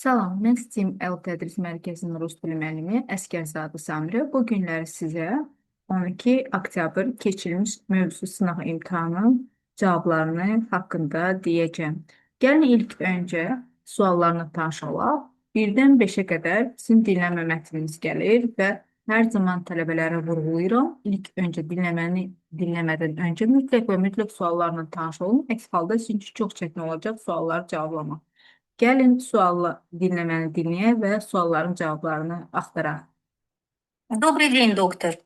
Salam, mən STEAM L Tədris Mərkəzinin Rus dili müəllimi Əsgərzadə Samira. Bu günləri sizə 12 oktyabr keçirilmiş mövzu sınaq imtahanının cavablarını haqqında deyəcəm. Gəlin ilk öncə suallarla tanış olaq. 1-dən 5-ə qədər sizin dinləmə mətniniz gəlir və hər zaman tələbələrə vurğulayıram. İlk öncə dinləmədən öncə mütləq və mütləq suallarla tanış olun. Əks halda sizin üçün çox çətin olacaq sualları cavablamaq. Gəlin sualla dinləməni dinləyək və sualların cavablarını axtaraq. Добрый день, доктор.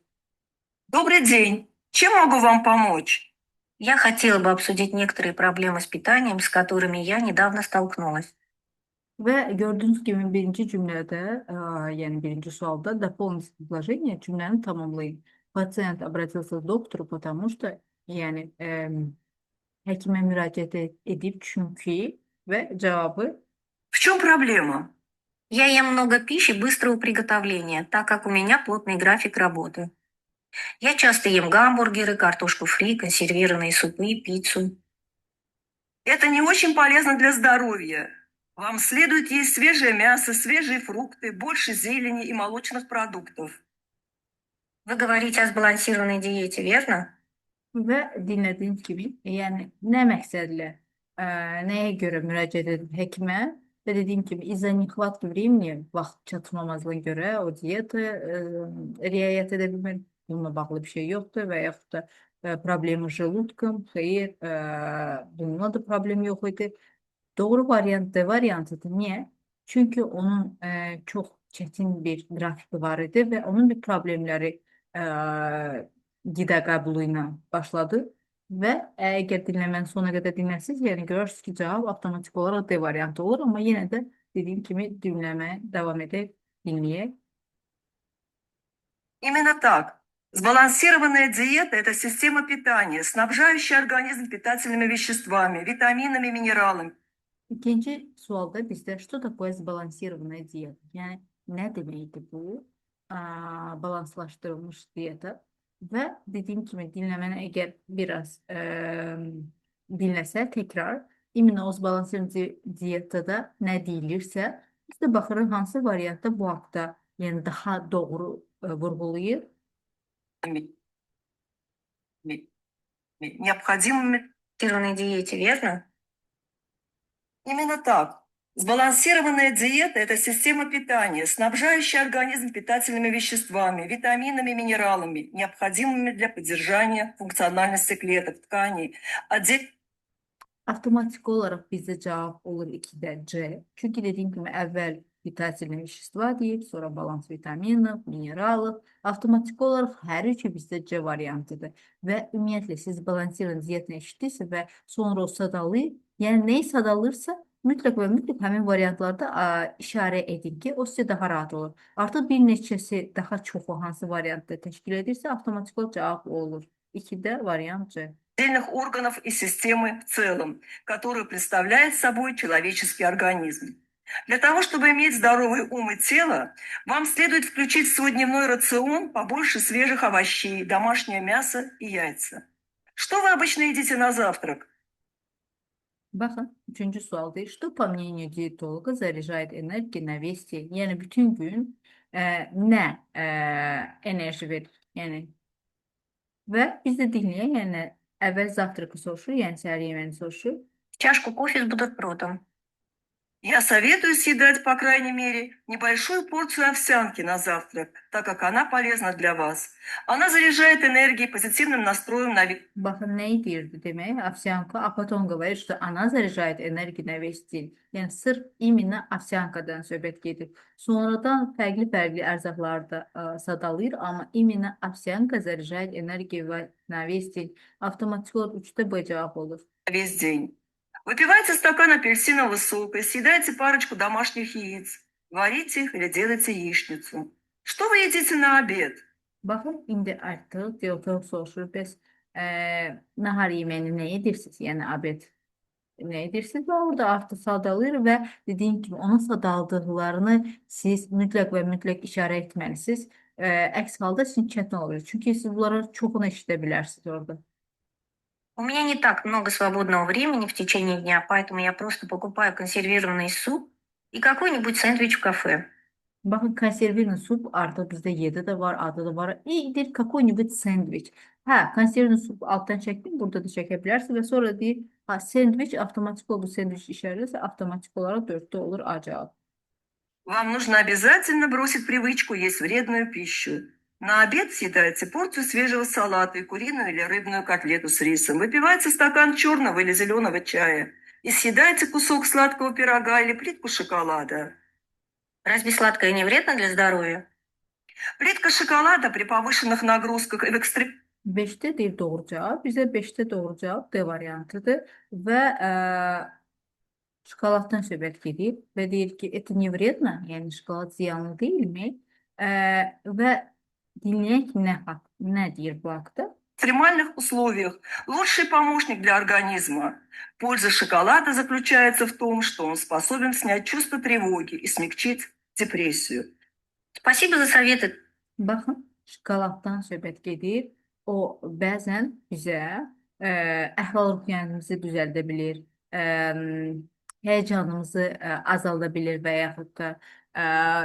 Добрый день. Чем могу вам помочь? Я хотела бы обсудить некоторые проблемы с питанием, с которыми я недавно столкнулась. Və gördüyünüz kimi birinci cümlədə, yəni birinci sualda дополните предложение cümləni tamamlayın. Пациент обратился к доктору, потому что, yəni həkimə müraciət edib çünki və cavabı В чем проблема? Я ем много пищи быстрого приготовления, так как у меня плотный график работы. Я часто ем гамбургеры, картошку фри, консервированные супы, пиццу. Это не очень полезно для здоровья. Вам следует есть свежее мясо, свежие фрукты, больше зелени и молочных продуктов. Вы говорите о сбалансированной диете, верно? və dinlədiyiniz kimi, yəni nə məqsədlə, nəyə görə müraciət edib həkimə və dediyim kimi из-за нехватки времени, vaxt çatışmamazlığına görə o diyetə riayət edə bilmir. Bununla bağlı bir şey yoxdur və yaxud da problemi желудком, xeyr, bununla da problem yox idi. Doğru variant D variantıdır. Niyə? Çünki onun çox çətin bir qrafiki var idi və onun bir problemləri qida qəbulu ilə başladı və əgər dinləməni sona qədər dinlərsiniz, yəni görürsünüz ki, cavab avtomatik olaraq D variantı olur, amma yenə də dediyim kimi dinləməyə davam edək, dinləyək. Именно так. Сбалансированная диета – это система питания, снабжающая организм питательными веществами, витаминами, минералами. İkinci sualda bizdə что такое сбалансированная диета? Yəni nə deməkdir bu? Balanslaşdırılmış diyeta. Və dediyim kimi dinləməni əgər biraz dinləsə təkrar, imенно o sbalansirованный diyetada nə deyilirsə, biz də baxırıq hansı variantda bu haqda, yəni daha doğru vurğulayır. Необходимыми. Диете, верно? Именно так. Сбалансированная диета – это система питания, снабжающая организм питательными веществами, витаминами, минералами, необходимыми для поддержания функциональности клеток, тканей. Avtomatik olaraq bizdə cavab olur 2-də C. Çünki dediyim kimi əvvəl питательные вещества deyib, sonra balans vitaminov, mineralov. Avtomatik olaraq hər üçü bizdə C variantıdır. Və ümumiyyətlə siz balansirованный diyetini eşitdinizsə və sonra o sadalayır, yəni nəyi sadalırsa mütləq və mütləq həmin variantlarda işarə edin ki, o sizə daha rahat olur. Artıq bir neçəsi daha çoxu hansı variantda təşkil edirsə, avtomatik olaraq cavab olur. 2-də variant C. Отдельных органов и системы в целом, которую представляет собой человеческий организм. Для того, чтобы иметь здоровый ум и тело, вам следует включить в свой дневной рацион побольше свежих овощей, домашнее мясо и яйца. Что вы обычно едите на завтрак? Baxın, üçüncü sual deyir, что по мнению диетолога заряжает энергией на весь день? Yəni bütün gün nə enerji verir? Yəni və biz də dinləyək, yəni əvvəl завтрака soruşur, yəni səhər yeməyini soruşur. Чашку кофе с бутербродом. Я советую съедать, по крайней мере, небольшую порцию овсянки на завтрак, так как она полезна для вас. Она заряжает энергией, позитивным настроем на... Baxın, nəyi deyirdi demək? Овсянка, а потом говорит, что она заряжает энергией на весь день. Yəni sırf imенно овсянkadan söhbət gedir. Sonradan fərqli-fərqli ərzaqlarda sadalayır, amma imенно овсянка заряжает энергией на весь день. Avtomatik olaraq 3-də B cavab olur. Весь день. Выпивайте стакан апельсинового сока, съедайте парочку домашних яиц, варите их или делайте яичницу. Что вы едите на обед? Baxın, indi artıq diyetolog soruşur, bəs nahar yeməyini nə edirsiniz? Yəni abed nə edirsiniz? Və orada artıq sadalayır və dediyim kimi onun sadaladıqlarını siz mütləq və mütləq işarə etməlisiniz. Əks halda sizin çətin olur. Çünki siz bunları çoxunu eşidə bilərsiniz orada. У меня не так много свободного времени в течение дня, поэтому я просто покупаю консервированный суп и какой-нибудь сэндвич в кафе. Bakın konservinin sup artık bizde 7 de var, adı da var. İyidir какой-нибудь sandviç. Ha, konservinin sup alttan çektim. Burada da çekebilirsin ve sonra deyir, ha, sandviç avtomatik olur. Sandviç işaretse avtomatik olarak 4'te olur A cevap. Вам нужно обязательно бросить привычку есть вредную пищу. На обед съедайте порцию свежего салата и куриную или рыбную котлету с рисом. Выпивайте стакан черного или зеленого чая. И съедайте кусок сладкого пирога или плитку шоколада. Разве сладкое не вредно для здоровья? Плитка шоколада при повышенных нагрузках и в экстремальных 5'te değil doğru cevap. Bize 5'te doğru cevap D variantıdır. Ve şokoladdan söhbət gedir və deyir ki, это не вредно, yəni şokolad ziyanlı deyilmi? Və dinləyək nə deyir bu haqda? условиях лучший помощник для организма. Польза шоколада заключается в том, что он способен снять чувство тревоги и смягчить депрессию. Спасибо за советы. Baxın, şokoladdan söhbət gedir. O bəzən bizə əhval-ruhiyyəmizi düzəldə bilir, həyəcanımızı azalda bilir və yaxud da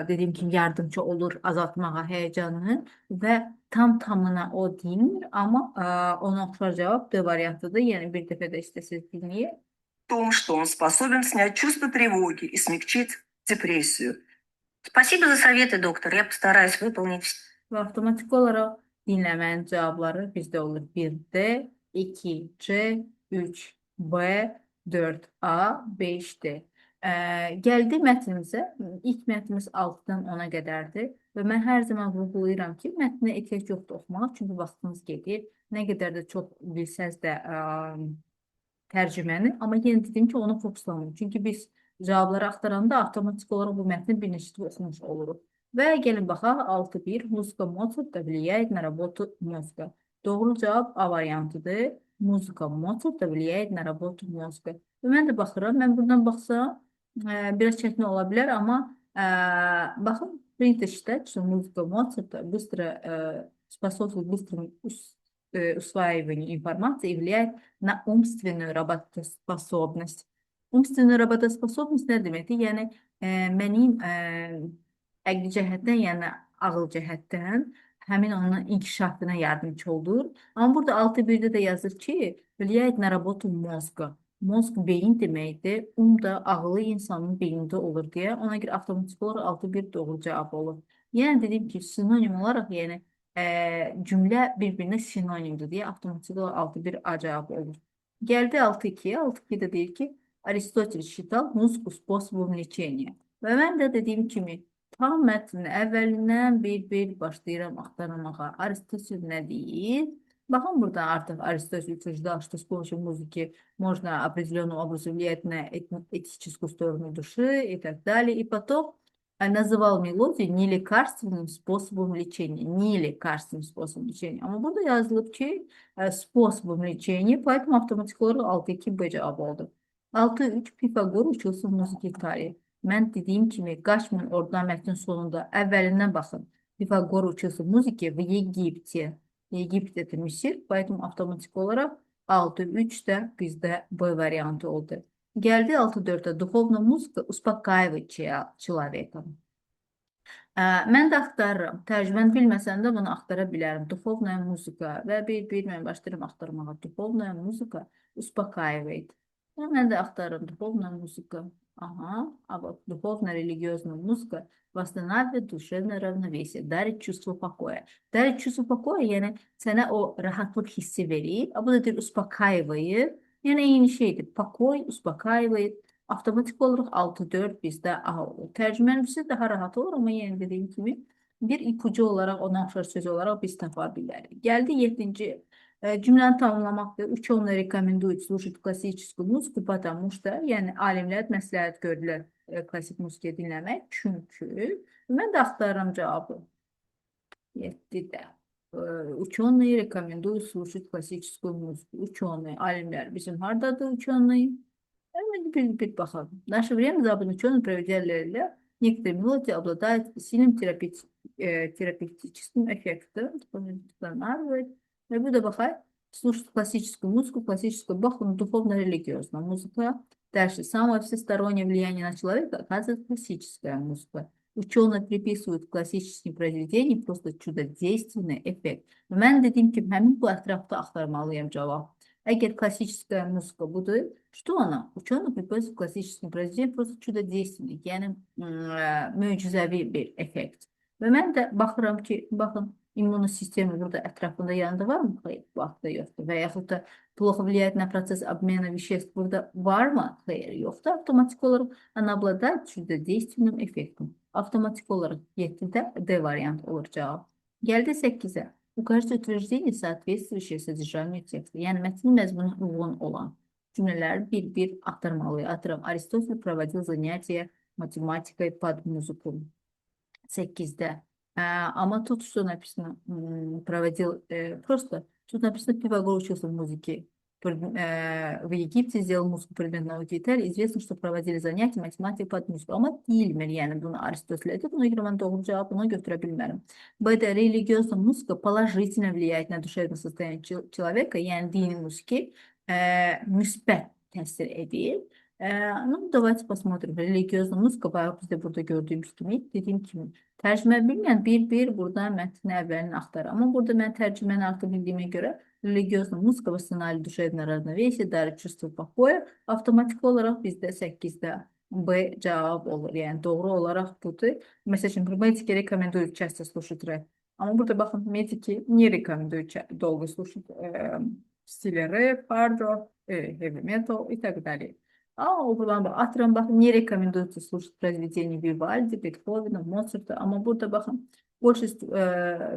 dediyim kimi yardımcı olur azaltmağa həyəcanını və tam-tamına o deyilmir, amma ona oxşar cavab D variantıdır. Yəni bir dəfə də istəsiz dinləyək. В том, что он способен снять чувство тревоги и смягчить депрессию. Спасибо за советы, доктор. Я постараюсь выполнить. Və avtomatik olaraq dinləmənin cavabları bizdə olur 1D, 2C, 3B, 4A, 5D. Gəldi mətnimizə. İlk mətnimiz 6-dan 10-a qədərdir. Və mən hər zaman vurğulayıram ki, mətnə ehtiyac yoxdur oxumağa, çünki vaxtınız gedir. Nə qədər də çox bilsəz də tərcüməni, amma yenə dedim ki, ona fokuslanın. Çünki biz cavabları axtaranda avtomatik olaraq bu mətni bir neçə dəfə oxumuş oluruq. Və gəlin baxaq 6.1. Muzika Mozartda влияет на работу мозга. Doğru cavab A variantıdır. Muzika Mozartda влияет на работу mozga. Və mən də baxıram. Mən buradan baxsam biraz çətin ola bilər, amma baxın принято считать, что музыка Моцарта быстро способствует быстрому усваиванию информации и влияет на умственную работоспособность. Umственную работоспособность nə deməkdir? Yəni mənim əqli cəhətdən, yəni ağıl cəhətdən həmin onun inkişafına yardımcı olur. Amma burada 6.1-də də yazır ki, влияет на работу mozga. Mozg beyin deməkdir. Da ağlı insanın beynində olur deyə. Ona görə avtomatik olaraq 6.1 doğru cavab olur. Yəni dedim ki, sinonim olaraq, yəni cümlə bir-birinə sinonimdir deyə avtomatik olaraq 6.1 A cavabı olur. Gəldi 6.2-yə. 6.2-də deyir ki, Aristotel считал музыку способом лечения. Və mən də dediyim kimi tam mətnin əvvəlindən bir başlayıram axtarmağa. Aristotel nə deyir? Baxın, burada artıq Aristotel утверждал, что с помощью музыки можно определенным образом влиять на этическую сторону души и так далее. И потом называл мелодию не лекарственным способом лечения. Не лекарственным способом лечения. Ama burada yazılıb ki, способом лечения, поэтому автоматик olarak 6.2 B cevabı oldu. 6.3 Pifagor uçulsun müzik İtalya. Mən dediyim kimi, qaçmayın oradan mətnin sonunda əvvəlindən baxın. Pifagor uçulsun müziki в Египте. Egipt это Misir, поэтому avtomatik olaraq 6.3 də bizdə B variantı oldu. Gəldi 6.4-də Duhovna muzika успокаивает человека. Mən də axtarıram. Tərcüməni bilməsən də bunu axtara bilərəm. Duhovna muzika və bir-bir başlayıram axtarmağa. Duhovna muzika успокаивает. Mən də axtarıram. Duhovna muzika. Ага, а вот духовно-религиозная muzika восстанавливает душевное равновесие, дарит чувство покоя. Дарит чувство покоя, yəni sənə o rahatlıq hissi verir. Bu da deyir, успокаивает. Yəni eyni şeydir. Покой, успокаивает. Avtomatik olaraq 6.4 bizdə A olur. Tərcümənimizi daha rahat olur, amma yenə dediyim kimi bir ipucu olaraq, ona oxşar söz olaraq biz tapa bilərik. Gəldi 7-ci cümləni tamamlamaqdır. Ученые рекомендуют слушать классическую музыку, потому что, yəni alimlər məsləhət gördülər klassik musiqi dinləmək. Çünki mən də axtarıram cavabı. 7-də. Ученые рекомендуют слушать классическую музыку. Ученые, alimlər bizim hardadır ученые? Bir bakalım. В наше время западные ученые проверяли, некоторые мелодии обладают сильным терапевтическим эффектом. Ve bu da bakar, слушать классическую музыку, классическую баху, духовно-религиозная музыка Дальше. Самое всестороннее влияние на человека оказывает классическая музыка. Ученые приписывают классическим произведениям просто чудодейственный эффект. Mən dediyim kimi həmin bu ətrafda axtarmalıyım cavab. Əgər klassическая muzika budur, что она? Ученые приписывают классическим произведениям просто чудодейственный, yəni möcüzəvi bir effekt. Və mən də baxıram ki, baxın, immun sistemi burada ətrafında yanında var mı? Hayır, bu haqda yoxdur. Və yaxud da плохо влияет на процесс обмена веществ burada var mı? Hayır, yoktu. Otomatik olarak она обладает чудодейственным эффектом. Avtomatik olarak 7'de D variant olur cevap. Geldi 8'e. Yukarısı утверждение соответствующее содержанию текста. Yəni mətnin məzmununa uyğun olan cümlələri bir-bir aktarmalıyıq. Atıram, Aristotel проводил занятия математикой под музыку. 8'de. Ama тут что написано? Проводил просто. Тут написано, Пифагор учился в музыке. В Египте сделал музыку предметного детали. Известно, что проводили занятия математикой под музыку. Ama değilmir, yani bunu Aristotel edip, buna göre ben doğru cevabını götürebilmem. Б.Д. Религиозная музыка положительно влияет на душевное состояние человека, yani dini müzik müsbət təsir edir. Ну, давайте посмотрим. Религиозная muzika bayağı bizde burada gördüğümüz gibi, dediğim gibi. Tərcümə bilməyən bir burada mətnin əvvəlini axtarır. Amma burada mən tərcüməni artıq bildiyimə görə религиозная muzika və сценарий душевное равновесие дарит чувство покоя avtomatik olarak bizdə 8'də B cavab olur. Yəni doğru olaraq budur. Məsəl üçün, медики рекомендуют часто слушать рэп. Amma burada baxın, медики не рекомендуют долго слушать в стиле рэп, hard rock, heavy metal и так далее. Buradan atıram, bakın, не рекомендуется слушать произведения Вивальди, Бетховена, Моцарта. Ama burada bakın, больше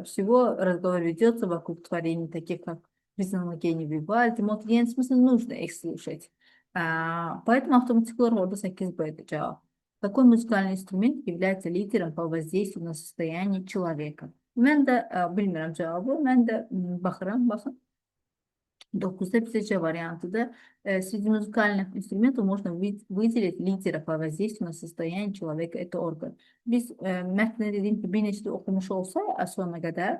всего разговор ведется вокруг творений, таких как признанный гений Вивальди, Моцарт. Yani в смысле нужно их слушать. Поэтому автоматически orada 8B cevap. Какой музыкальный инструмент является лидером по воздействию на состояние человека? Mən də bilmirəm cevabı. Mən də baxıram, baxın. 9'da bize C варианты. Среди музыкальных инструментов можно выделить лидера по воздействию на состояние человека. Это organ. Biz mətni dediyim ki, bir neçə də oxumuş olsa sonuna qədər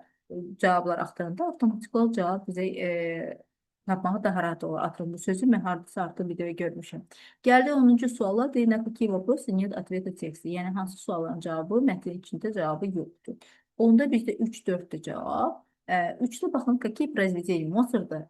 cavablar axtaranda avtomatik olaraq cavab bizə tapmağı daha rahat olur. Atıram, bu sözü mən hardasa artıq videoya görmüşəm. Gəldi 10-cu suala. Deyir, на какие вопросы нет ответа текста. Yəni hansı sualların cavabı mətnin içində cavabı yoxdur. Onda bizdə 3-4'də cavab. 3'te bakın, какие произведения Моцарта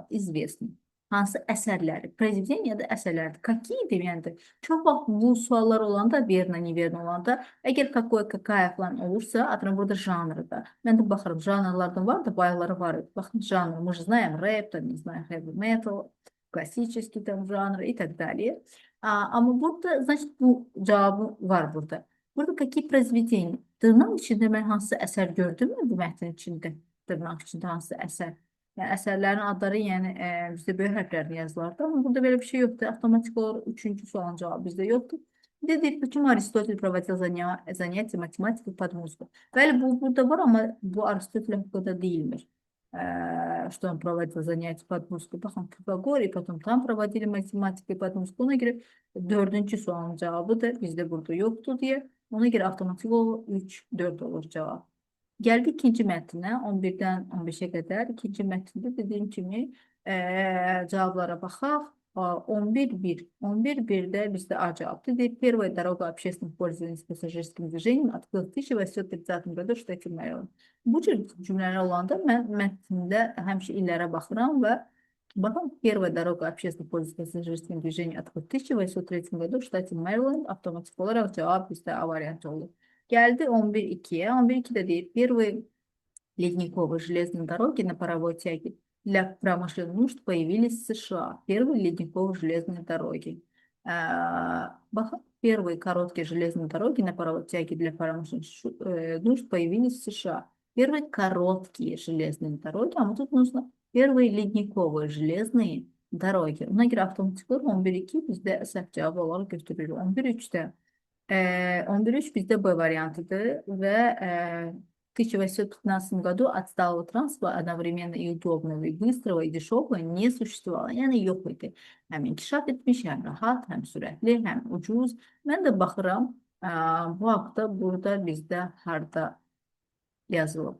известны. Hansı əsərləri, произведения ya da əsərlərdir. Какие deməyəndə, çox vaxt bu suallar olanda, verna, neverna olanda, əgər какая falan olursa, atıram burada janrı da. Mən də baxırım, janrlardan var da, bayaqları var. Baxın, janrı, мы же знаем рэп, там, не знаю, heavy metal, классический там жанр и так далее. Ama burada, значит, bu cevabı var burada. Burada какие произведения? Dırnaq içində mən hansı əsər gördümü bu mətnin içində? Dırnaq içində hansı əsər? Yəni əsərlərin adları, yəni bizdə böyük hərflərlə yazılardı, amma burada belə bir şey yoxdur. Avtomatik olaraq 3-cü sualın cavabı bizdə yoxdur. Dedik, почему Aristotel проводил занятия математикой под музыку? Bəli, bu burada var, amma bu Aristotel haqqında deyilmir. Что он проводил занятия под музыку. Baxın, Pifagor, и потом там проводили математикой под музыку. Ona görə 4-cü sualın cavabı da bizdə burada yoxdur deyə. Ona görə avtomatik olaraq 3-4 olur cavab. Gəldik ikinci mətninə, 11-dən 15-ə qədər. İkinci mətndə dediyim kimi cavablara baxaq. 11-1. 11-1-də bizdə A cavabdır. Первая дорога общественных пользований с пассажирским движением открылась в 1830 году в штате Мэриленд. Bu cür cümlələr olanda mən mətndə həmişə illərə baxıram və baxın, первая дорога общественных пользований с пассажирским движением открылась в 1803 году в штате Мэриленд. Avtomatik olaraq cavab bizdə A variantı olur. Gəldi 11-2-yə. 11-2-də deyir, первые ледниковые железные дороги на паровой тяге для промышленных нужд появились в США. Первые ледниковые железные дороги. Первые короткие железные дороги на паровой тяге для промышленных нужд появились в США. Первые короткие железные дороги, а вот тут нужно первые ледниковые железные dorogi. Ona görə avtomatik olaraq 11-2 bizdə səhv cavab olaraq götürülür. 11-3-də 11-3 bizdə B variantıdır və в 1815 году отсталого транспорта одновременно и удобного, и быстрого, и дешевого не существовало. Yəni yox idi. Həm inkişaf etmiş, həm rahat, həm sürətli, həm ucuz. Mən də baxıram, bu haqda burada bizdə harda yazılıb.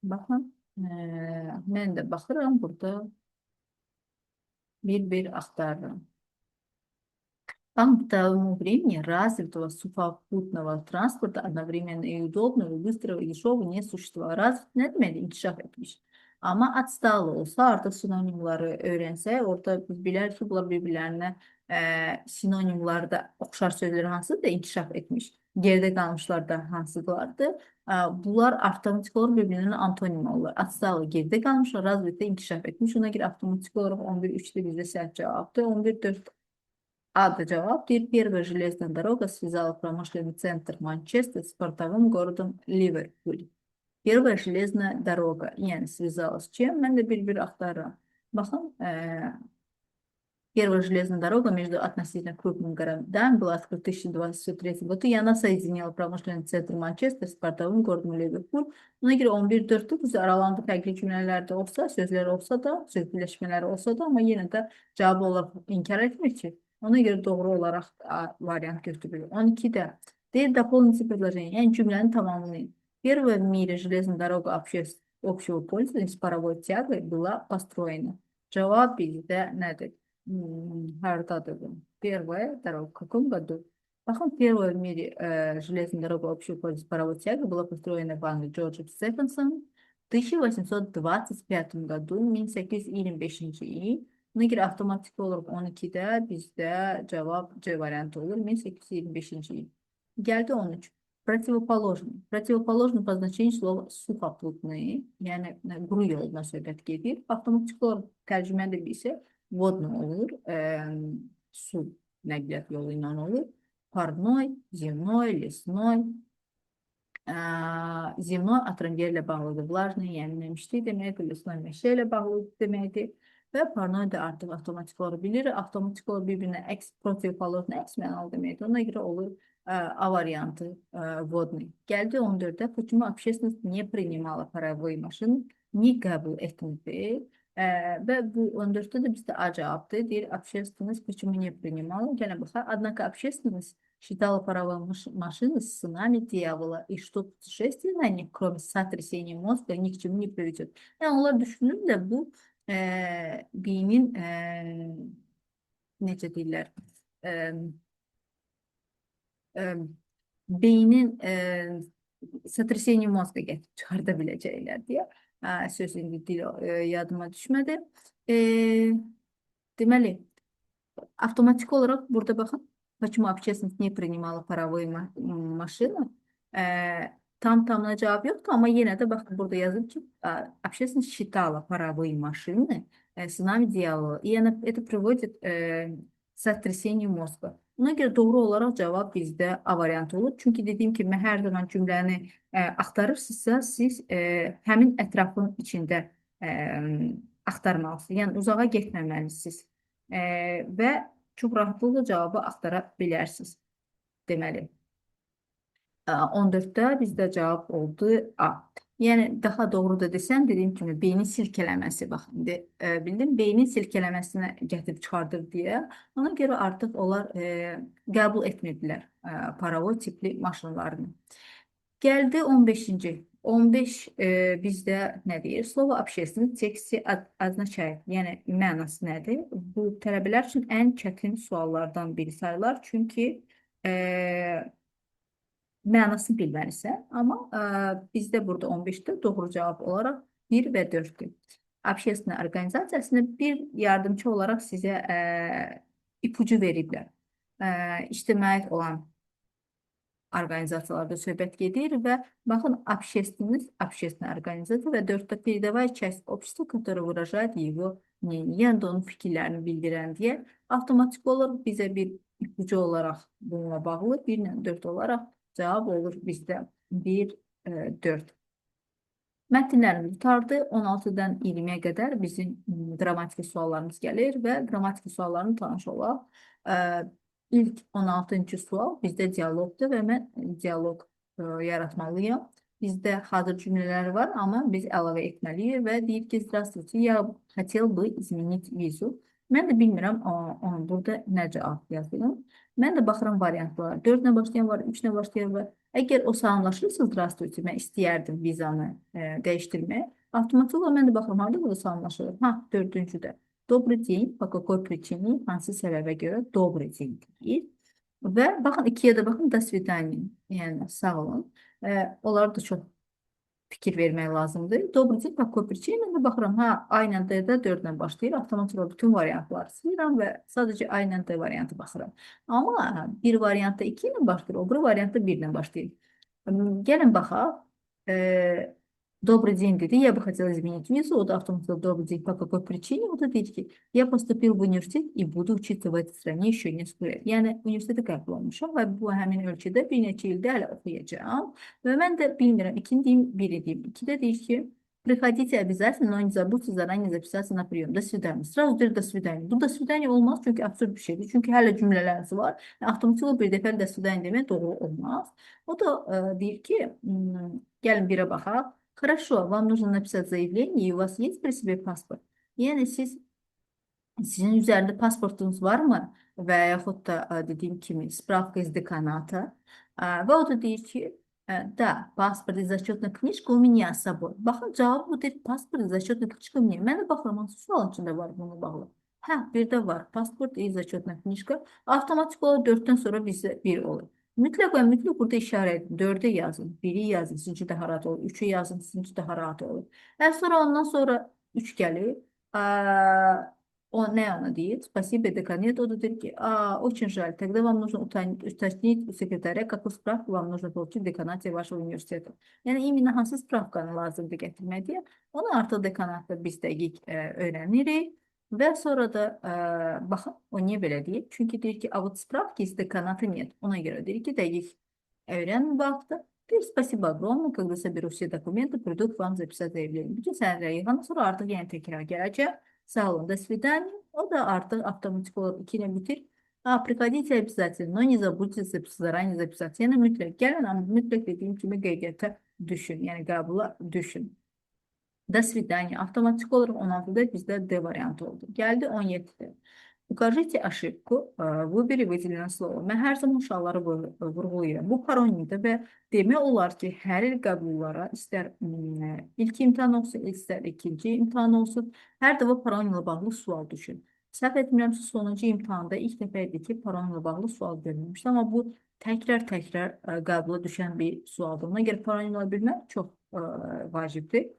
Baxın, mən də baxıram burada bir axtarıram. Там к времени развитого сухопутного транспорта одновременно и удобного, и быстрого, и дешевого не существовало. Развit ne demek? İnkişaf etmiş. Ama atstalı olsa artık sinonimları öğrense orada biz biliriz ki bunlar birbirlerine sinonimlarda oxşar sözler hansıdır da inkişaf etmiş. Geride kalmışlar da hansılardı. Bunlar avtomatik olarak birbirlerine antonim olurlar. Atstalı geride kalmışlar, развит de inkişaf etmiş. Ona göre avtomatik olarak 11.3'te bizde səhv cavabdır. 11.4 А cevap bir первая железная дорога связала промышленный центр Манчестер с портовым городом Ливерпуль. Первая железная doroga, yani связала с чем? Ben de bir aktarıram. Bakın, первая железная дорога между относительно крупными городами была открыта в 1923 году, и она соединяла промышленный центr Manchester с pортовым городом Liverpool. Buna göre 11.4'te biz aralarında farklı cümlelerde olsa, sözler olsa da, söz birleşmeleri olsa da ama yine de cevabı olarak inkar etmiyor ki. Ona göre doğru olarak variant götürülüyor. 12'de deyil дополните предложение, yani cümlenin tamamını. Первая в мире железная дорога общего пользования с паровой тягой была построена. Cevap bizde nedir? Haritadır bu. Первая дорога. В каком году? Bakın, первая в мире железная дорога общего пользования с паровой тягой была построена в Англии Джорджем Стефенсоном в 1825 году, 1825 yıl. Buna göre avtomatik olarak 12'de bizde cevap C variantı olur. 1825 yıl. Geldi 13. Противоположный. Противоположный по значению слова сухопутный. Yani quru yoldan söhbət gedir. Avtomatik olarak tərcümə edilib isə водный olur. Su nəqliyyat yolu ilə olur. Parnoy, земной, лесной. Земной atran ilə bağlıdır. Влажный, yəni nəmişlik deməkdir. Лесной meşə ilə bağlıdır deməkdir. Və parnoy da artıq avtomatik olaraq bilir. Avtomatik olaraq bir-birinə əks, protivopolojni əks mənalı deməkdir. Ona görə olur A variantı водный. Geldi 14'te. Почему общественность не принимала паровые машины, не qəbul etmedi. Ve bu 14'te de bizde A cevaptı. Deyir, общественность почему не принимала. Gene baxaq. Однако общественность считала паровые машины сынами дьявола, и что путешествие на них, кроме сотрясения мозга, ни к чему не приведет. Yani onlar düşünür de bu dinin necə deyirlər, beynin sotrясение mozga gətirib çıxarda biləcəklər deyə. Söz indi dil yadıma düşmədi. Deməli, avtomatik olarak burada bakın. Почему общественность не принимала паровые машины? Tam cevap yoktu ama yine de bakın burada yazıp ki общественность считала паровые машины сынами дьявола. И это приводит к сотрясению mozga. Buna göre doğru olarak cevap bizde A variantı olur. Çünkü dediğim gibi her zaman cümləni axtarırsınızsa siz həmin ətrafın içində axtarmalısınız. Yəni uzağa getməməlisiniz. Və çox rahatlıkla cevabı axtara bilərsiniz. Deməli. 14'te bizde cevap oldu A. Yani daha doğru da desem dediğim gibi beynin silkələməsi. Bax, indi bildim, beynin silkələməsinə gətirib çıxardır deyə. Ona göre artık onlar qəbul etmirdilər paravoy tipli maşınlarını. Geldi 15. 15 bizde ne deyir? Слово общественный teksti означает. Yani mənası nədir? Bu tələbələr üçün ən çətin suallardan biri sayılar. Çünki mənasını bilməlisən. Ama bizde burada 15'te doğru cevap olarak 1 ve 4'tür. Общественная organizasiyasında bir yardımcı olarak size ipucu veriblər. İctimaiyyət olan organizatsiyalarda söhbət gedir və baxın, общественная организация və 4'te передовая часть общества, которая выражает его мнение, yəni onun fikirlərini bildirən deyə avtomatik olarak bizə bir ipucu olarak bununla bağlı 1 ilə 4 olarak cevap olur bizdə 1, 4. Mətnlərimiz tutardı. 16'dan 20'ye kadar bizim qrammatik suallarımız gəlir və qrammatik suallarını tanış olaq. İlk 16. sual bizdə dialogdur və mən dialog yaratmalıyam. Bizdə hazır cümleler var, ama biz əlavə etməliyik və deyir ki, здравствуйте, я хотел бы изменить визу. Mən də bilmirəm burada nə cavab yazıyorum. Mən də baxıram variantlara. 4 ilə başlayan var, 3 ilə başlayan var. Əgər o salamlaşırsa, здравствуйте, mən istəyərdim vizanı dəyişdirməyə. Avtomatik olaraq mən də baxıram, harada burada salamlaşırım? 4-cüdə. Добрый день, по какой причине, hansı səbəbə görə добрый день deyir. Və baxın, ikiyə də baxın, до свидания. Yəni, sağ olun. Onları da çox fikir vermək lazımdır. Добрый день, по какой prичине? Mən də baxıram, A ilə D-də 4 ilə başlayır. Avtomatik olaraq bütün variantları silirəm və sadəcə A ilə D variantı baxıram. Amma bir variantda 2 ilə başlayır, o biri variantda 1 ilə başlayır. Gəlin baxaq. Добрый день dedi. Я бы хотела изменить визу. O da автоматически добрый день. По какой причине? O da dedi ki я поступил в университет и буду учиться в этой стране еще несколько лет. Yəni universitetə qəbul olmuşam və bu həmin ölkədə bir neçə ildə hələ oxuyacağam. Və mən də bilmirəm. İkini deyim, biri deyim. İkidə deyir ki приходите обязательно, но не забудьте заранее записаться на прием. До свидания. Сразу deyir до свидания. Bu до свидания olmaz çünki absurd bir şeydir. Çünki hələ cümlələriniz var. Avtomatik olaraq bir dəfə до свидания demək doğru olmaz. O da deyir ki gəlin birə baxaq. Хорошо, вам нужно написать заявление, и у вас есть при себе паспорт? Yəni sizin üzərində pasportunuz varmı? Və yaxud da dediyim kimi spravka из деканата. Və o da deyir ki, да, паспорт и зачетная книжка у меня с собой. Baxın, cavabı bu deyir, pasport и зачетная книжка у меня. Mən də baxıram, hansı sual içində var bununla bağlı. Bir də var, pasport и зачетная книжка. Avtomatik olaraq 4-dən sonra bizdə 1 olur. Mütləq və mütləq burada işarə edin. 4-ə yazın, 1-i yazın, sizin üçün daha rahat olur. 3-ü yazın, sizin üçün daha rahat olur. Sonra ondan sonra 3 gəlir. O nə ona deyir? Спасибо, деканет. O da deyir ki, очень жаль, тогда вам нужно уточнить у секретаря, какую справку вам нужно получить в деканате вашего университета. Yəni, именно hansı spravkanı lazımdır gətirmək deyə. Onu artıq dekanatda biz dəqiq öyrənirik. Və sonra da baxın, o niyə belə deyir? Çünki deyir ki, а вот справки из деканата нет. Ona görə deyir ki, dəqiq öyrənin bu haqda. Deyir, спасибо огромное, когда соберу все документы, приду к вам записать заявление. Bütün sənədləri yığandan sonra artıq yəni təkrar gələcək. Sağ olun, до свидания. O da artıq avtomatik olaraq 2 ilə bitir. Приходите обязательно, но не забудьте заранее записаться. Yəni mütləq gəlin, amma mütləq dediyim kimi qeydiyyata düşün, yəni qəbula düşün. До свидания. Avtomatik olaraq 16-da bizdə D variantı oldu. Gəldi 17-də. Укажите ошибку, выбери выделенное слово. Mən hər zaman uşaqları vurğulayıram. Bu paronimdə və demək olar ki, hər il qəbullara, istər ilk imtahan olsun, istər ikinci imtahan olsun, hər dəfə paronimlə bağlı sual düşün. Səhv etmirəmsə, sonuncu imtahanda ilk dəfə idi ki, paronimlə bağlı sual görülmüşdü. Amma bu təkrar qəbula düşən bir sualdır. Ona görə paronimlə bilmək çox vacibdir.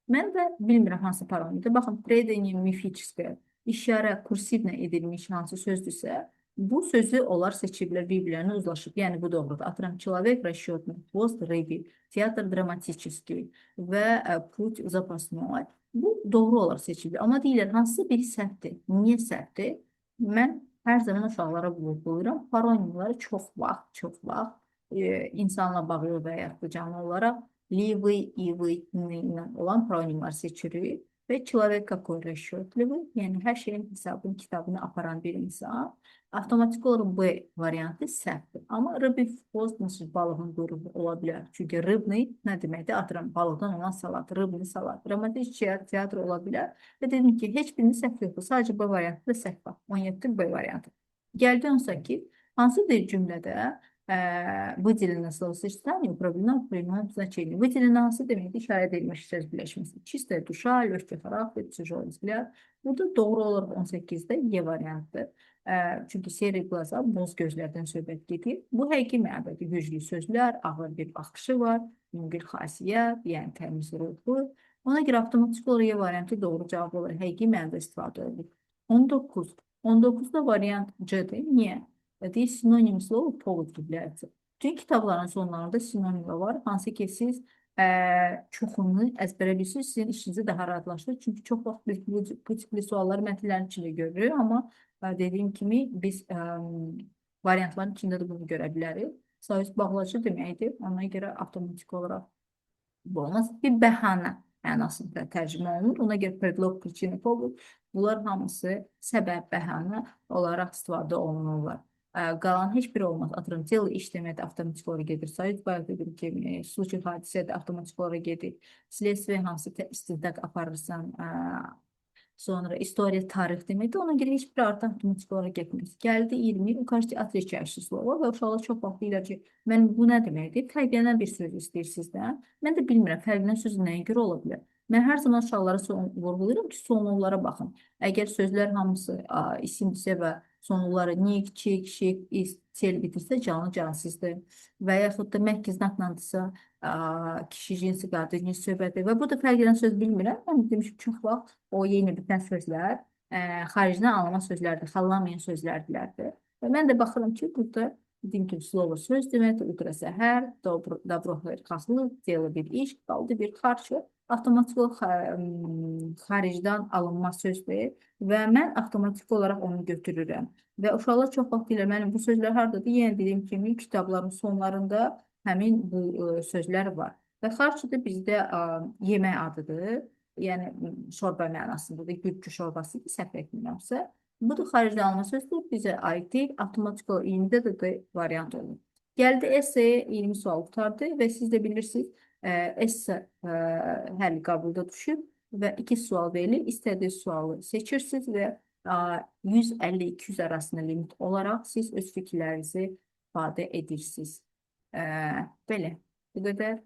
Mən də bilmirəm hansı paronimdir. Baxın, предание мифическое. İşarə kursivlə edilmiş hansı sözdürsə, bu sözü onlar seçiblər, bir-birlərinə uzlaşıb. Yəni, bu doğrudur. Atıram, человек расчетный, хвост рыбий, театр драматический və путь запасной. Bu doğru olaraq seçiblər. Amma deyirlər, hansısa biri səhvdir. Niyə səhvdir? Mən hər zaman uşaqlara vurğulayıram. Paronimləri çox vaxt insanla bağlı və yaxud da canlı olaraq ливый, ивый ilə olan paronimlər seçirik. Və человек какой расчетливый, yəni hər şeyin hesabını, kitabını aparan bir insan. Avtomatik olaraq B variantı səhvdir. Amma rıbi nasıl balığın qrubu ola bilər. Çünki rıbni nə deməkdir? Atıram, balıqdan olan salat, rıbni salat. Dramatik teatr ola bilər. Və dedim ki, heç birinin səhv yoxdur. Sadəcə B variantı da səhv var. 17 B variantı. Gəldi 18. Hansı bir cümlədə выделенное словосочетание управлено прямым значением. Выделенное hansı deməkdir? İşarə edilmiş söz birləşməsi. Чистая душа, легкий характер, тяжелый взгляд. Burada doğru olaraq 18-də Y variantdır. Çünki seri glaza, boz gözlərdən söhbət gedir. Bu həqiqi mənada güclü sözlər, ağır bir baxışı var, yüngül xasiyyət, yəni təmiz ruhlu. Ona görə avtomatik olaraq Y variantı doğru cavab olaraq həqiqi mənada istifadə edilir. 19. 19-da variant C'dir. Niyə? Deyir, sinonim slovu povod является. Çünki kitabların sonlarında sinonimlər var. Hansı ki, siz çoxunu əzbərə bilirsiniz, sizin işinizi daha rahatlaşdırır. Çünki çox vaxt bu tipli sualları mətnlərin içində görürük. Amma dediyim kimi, biz variantların içində də bunu görə bilərik. Sayüz bağlacı deməkdir. Ona görə avtomatik olaraq bu olmaz. Bir bəhanə mənasında tərcümə olunur. Ona görə predlog, prичина, povod. Bunlar hamısı səbəb, bəhanə olaraq istifadə olunurlar. Qalan heç biri olmaz. Atıram, дело iş deməkdə avtomatik olaraq gedir. Sayıd bayaq dedim ki, случай hadisə də avtomatik olaraq gedir. Следствие hansı istintaq aparırsan, sonra istoriya, tarix deməkdə, ona görə heç biri artıq avtomatik olaraq getməz. Gəldi 20, ukarıcı отвечающий slovo və uşaqlar çox vaxt deyirlər ki, mən bu nə deməkdir? Fərqlənən bir söz istəyir sizdən. Mən də bilmirəm, fərqlənən söz nəyə görə ola bilər? Mən hər zaman uşaqlara vurğulayıram ki, sonluqlara baxın. Əgər sözlər hamısı isimdirsə və sonluqları nik, çik, şik, is, sel bitirsə canlı cansızdır. Və yaxud da məhk znaklandırsa kişi cinsi, qadın cinsi söhbəti və burada fərq edən söz bilmirəm. Mən demişim çox vaxt o yeni bitən sözlər xaricdən alınan sözlərdir, xallanmayan sözlərdirlərdir. Və mən də baxıram ki, burada dediyim kimi slovo söz deməkdir, utra səhər, dobro xaslıq, delo bir iş, qaldı bir xarşı. Avtomatik olaraq xaricdən alınma sözdür və mən avtomatik olaraq onu götürürəm. Və uşaqlar çox vaxt deyirlər, mənim bu sözlər hardadır? Yenə dediyim kimi kitabların sonlarında həmin bu sözlər var. Və xarçı da bizdə yemək adıdır. Yəni şorba mənasındadır. Gürcü şorbasıdır, səhv etmirəmsə. Bu da xaricdən alınma sözdür, bizə aid deyil. Avtomatik olaraq 20-də də variant olur. Gəldi essaya 20 sual qutardı və siz də bilirsiniz, essa həlli qabulda düşüb və 2 sual verilir. İstədiyiniz sualı seçirsiniz və 150-200 arasında limit olaraq siz öz fikirlərinizi ifadə edirsiniz. Belə, bu qədər.